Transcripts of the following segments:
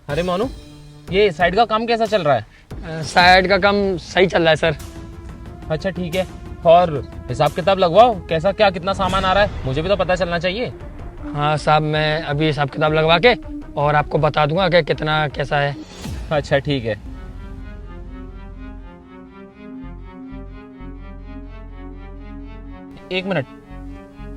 अरे मोनू, ये साइड का काम कैसा चल रहा है? साइड का काम सही चल रहा है सर। अच्छा ठीक है। और हिसाब किताब लगवाओ, कैसा क्या कितना सामान आ रहा है, मुझे भी तो पता चलना चाहिए। हाँ साहब, मैं अभी हिसाब किताब लगवा के और आपको बता दूंगा कि कितना कैसा है। अच्छा ठीक है। एक मिनट,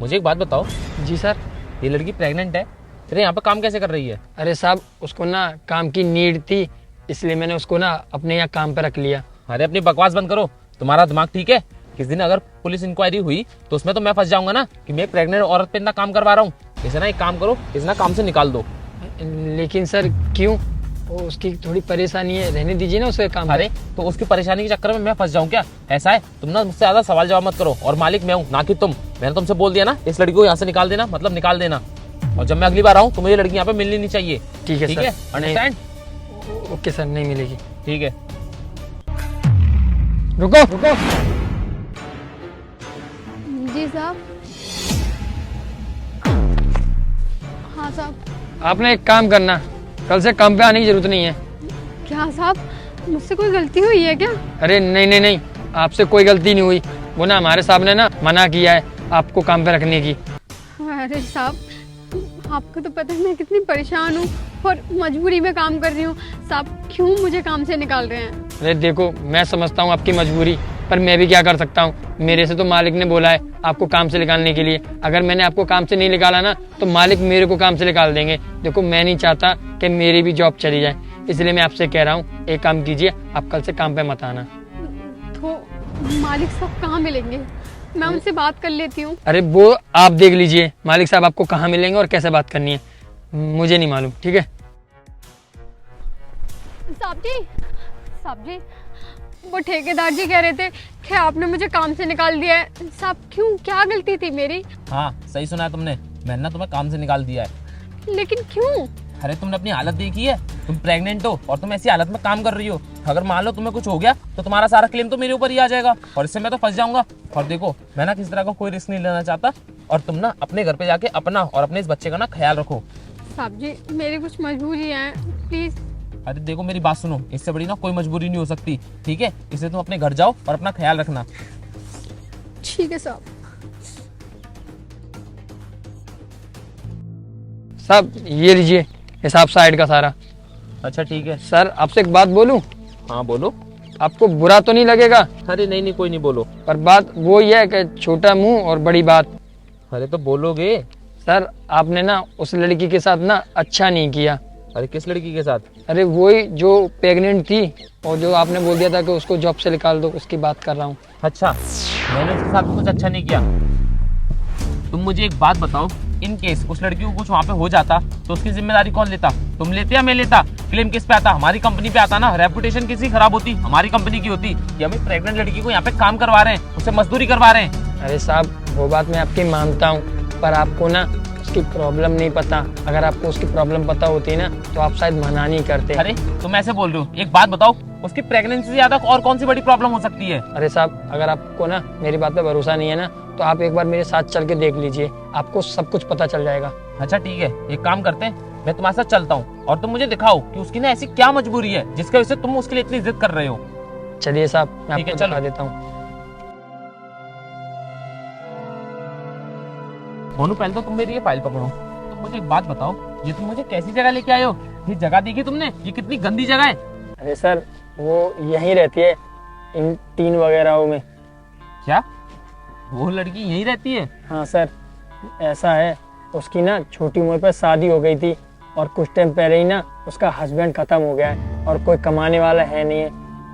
मुझे एक बात बताओ, जी सर। ये लड़की प्रेग्नेंट है, तेरे यहाँ पे काम कैसे कर रही है? अरे साहब, उसको ना काम की नीड थी, इसलिए मैंने उसको ना अपने यहाँ काम पे रख लिया। अरे अपनी बकवास बंद करो, तुम्हारा दिमाग ठीक है? किस दिन अगर पुलिस इंक्वायरी हुई तो उसमें तो मैं फंस जाऊंगा ना कि मैं एक प्रेग्नेंट औरत पे इतना काम करवा रहा हूँ। इसे ना एक काम करो, इसे ना काम से निकाल दो। लेकिन सर क्यों? वो उसकी थोड़ी परेशानी है, रहने दीजिए ना उसे काम पे। अरे तो उसकी परेशानी के चक्कर में मैं फंस जाऊं क्या? ऐसा है, तुम ना मुझसे ज्यादा सवाल जवाब मत करो, और मालिक मैं हूँ ना कि तुम। मैंने तुमसे बोल दिया ना, इस लड़की को यहाँ से निकाल देना, मतलब निकाल देना। और जब मैं अगली बार आऊँ तो मुझे लड़की यहाँ पे मिलनी नहीं चाहिए। ठीक है ठीक सर। है, अंडरस्टैंड? ओके सर, नहीं मिलेगी। ठीक है। रुको रुको। जी साहब। हाँ साहब। आपने एक काम करना, कल से काम पे आने की जरूरत नहीं है। क्या साहब, मुझसे कोई गलती हुई है क्या? अरे नहीं नहीं नहीं, आपसे कोई गलती नहीं हुई। वो ना हमारे साहब ने ना मना किया है आपको काम पे रखने की। अरे साहब, आपको तो पता है मैं कितनी परेशान हूँ और मजबूरी में काम कर रही हूँ। साहब क्यों मुझे काम से निकाल रहे हैं? अरे देखो, मैं समझता हूँ आपकी मजबूरी, पर मैं भी क्या कर सकता हूँ। मेरे से तो मालिक ने बोला है आपको काम से निकालने के लिए। अगर मैंने आपको काम से नहीं निकाला ना तो मालिक मेरे को काम से निकाल देंगे। देखो, मैं नहीं चाहता कि मेरी भी जॉब चली जाए, इसलिए मैं आपसे कह रहा हूँ एक काम कीजिए, आप कल से काम पे मत आना। तो मालिक साहब कहाँ मिलेंगे? मैं उनसे बात कर लेती हूँ। अरे वो आप देख लीजिए मालिक साहब आपको कहाँ मिलेंगे और कैसे बात करनी है, मुझे नहीं मालूम। ठीक है साहब जी, वो ठेकेदार जी कह रहे थे कि आपने मुझे काम से निकाल दिया है। साहब क्यों, क्या गलती थी मेरी? हाँ सही सुना है तुमने, मैंने ना तुम्हें काम से निकाल दिया है। लेकिन क्यों? अरे तुमने अपनी हालत देखी है, तुम प्रेग्नेंट हो और तुम ऐसी हालत में काम कर रही हो। अगर मान लो तुम्हें कुछ हो गया तो तुम्हारा सारा क्लेम तो मेरे ऊपर ही आ जाएगा, और इससे मैं तो फंस जाऊंगा। और देखो, मैं ना किसी तरह का कोई रिस्क नहीं लेना चाहता, और तुम ना अपने घर पे जाके अपना और अपने इस बच्चे का ना ख्याल रखो। साहब जी, मेरी कुछ मजबूरी है, प्लीज। अरे देखो मेरी बात सुनो, इससे बड़ी ना कोई मजबूरी नहीं हो सकती, ठीक है? इसलिए तुम अपने घर जाओ और अपना ख्याल रखना। ठीक है साहब। साहब, ये लीजिए हिसाब साइड का सारा। अच्छा ठीक है। सर आपसे एक बात बोलूं? हाँ बोलो। आपको बुरा तो नहीं लगेगा? अरे नहीं नहीं, कोई नहीं, बोलो। पर बात वो ही है कि छोटा मुंह और बड़ी बात। अरे तो बोलोगे। सर आपने ना उस लड़की के साथ ना अच्छा नहीं किया। अरे किस लड़की के साथ? अरे वही जो प्रेग्नेंट थी और जो आपने बोल दिया था कि उसको जॉब से निकाल दो, उसकी बात कर रहा हूँ। अच्छा, मैंने उसके साथ कुछ अच्छा नहीं किया। तुम मुझे एक बात बताओ, इन केस उस लड़की को कुछ वहाँ पे हो जाता तो उसकी जिम्मेदारी कौन लेता? तुम लेते या मैं लेता? क्लेम किस पे आता? हमारी कंपनी पे आता ना। रेपुटेशन किसी खराब होती? हमारी कंपनी की होती कि हम एक प्रेग्नेंट लड़की को यहाँ पे काम करवा रहे हैं, उसे मजदूरी करवा रहे हैं। अरे साहब, वो बात मैं आपकी मानता हूँ, पर आपको ना उसकी प्रॉब्लम नहीं पता। अगर आपको उसकी प्रॉब्लम पता होती ना तो आप शायद मना नहीं करते। अरे तुम ऐसे बोल रहे हो? एक बात बताओ, उसकी प्रेगनेंसी से ज्यादा और कौन सी बड़ी प्रॉब्लम हो सकती है? अरे साहब, अगर आपको ना मेरी बात पे भरोसा नहीं है ना तो आप एक बार मेरे साथ चल के देख लीजिए, आपको सब कुछ पता चल जाएगा। अच्छा ठीक है, एक काम करते हैं, मैं तुम्हारे साथ चलता हूँ और तुम मुझे दिखाओ कि उसकी ना ऐसी क्या मजबूरी है जिसकी वजह से तुम उसके लिए इतनी जिद कर रहे हो। चलिए साहब, मैं ठीक है, आपको चलो। दिखा देता हूँ। मोनू, पहले तो तुम मेरी ये फाइल पकड़ो। तुम मुझे एक बात बताओ, ये तुम मुझे कैसी जगह लेके आए हो? ये जगह देखी तुमने? ये कितनी गंदी जगह है। अरे सर, वो यहीं रहती है इन टीन वगैरह में। क्या वो लड़की यहीं रहती है? हाँ सर, ऐसा है, उसकी ना छोटी उम्र पर शादी हो गई थी और कुछ टाइम पहले ही ना उसका हस्बैंड खत्म हो गया है और कोई कमाने वाला है नहीं है,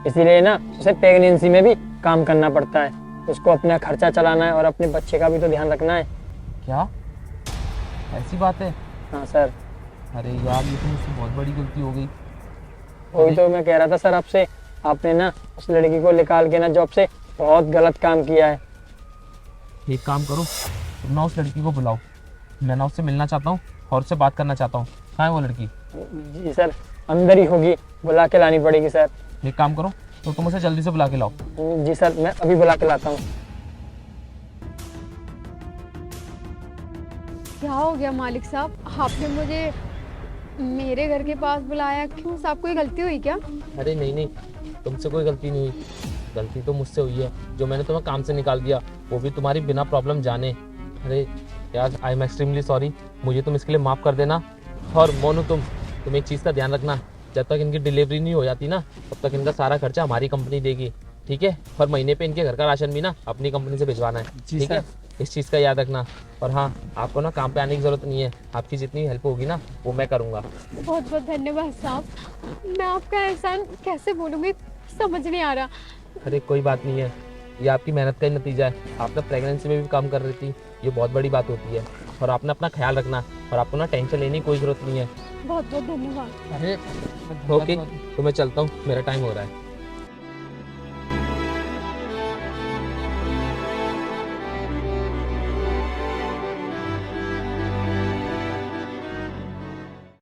इसीलिए ना उसे प्रेगनेंसी में भी काम करना पड़ता है। उसको अपना खर्चा चलाना है और अपने बच्चे का भी तो ध्यान रखना है। क्या ऐसी बात है? हाँ सर। अरे यार, ये तो मुझसे बहुत बड़ी गलती हो गई। वही तो मैं कह रहा था सर आपसे, आपने ना उस लड़की को निकाल के ना जॉब से बहुत गलत काम किया है। एक काम करो, तुम ना उस लड़की को बुलाओ, मैं ना उससे मिलना चाहता हूँ और उससे बात करना चाहता हूँ। कहाँ है वो लड़की? जी सर, अंदर ही होगी, बुला के लानी पड़ेगी सर। एक काम करो, तो तुम उसे जल्दी से बुला के लाओ। जी सर, मैं अभी बुला के लाता हूँ। क्या हो गया मालिक साहब, आपने मुझे मेरे घर के पास बुलाया क्यों साहब? कोई गलती हुई क्या? अरे नहीं नहीं, तुमसे कोई गलती नहीं हुई। गलती तो मुझसे हुई है, जो मैंने तुम्हें काम से निकाल दिया, वो भी तुम्हारी बिना प्रॉब्लम जाने। अरे यार, आई एम एक्सट्रीमली सॉरी। मुझे तुम इसके लिए माफ़ कर देना। और मोनू, तुम एक चीज़ का ध्यान रखना, जब तक इनकी डिलीवरी नहीं हो जाती ना, तब तक इनका सारा खर्चा हमारी कंपनी देगी, ठीक है? और महीने पे इनके घर का राशन भी ना अपनी कंपनी से भिजवाना है, ठीक है? इस चीज़ का याद रखना। और हाँ, आपको ना काम पे आने की ज़रूरत नहीं है। आपकी जितनी हेल्प होगी ना, वो मैं करूँगा। बहुत बहुत धन्यवाद साहब। मैं आपका एहसान कैसे बोलूँगी, समझ नहीं आ रहा। अरे कोई बात नहीं है, ये आपकी मेहनत का ही नतीजा है। आप ना प्रेगनेंसी में भी काम कर रही थी, ये बहुत बड़ी बात होती है। और आपने अपना ख्याल रखना, और आपको ना टेंशन लेने की कोई ज़रूरत नहीं है। बहुत बहुत धन्यवाद। अरे ओके, तो मैं चलता हूँ, मेरा टाइम हो रहा है।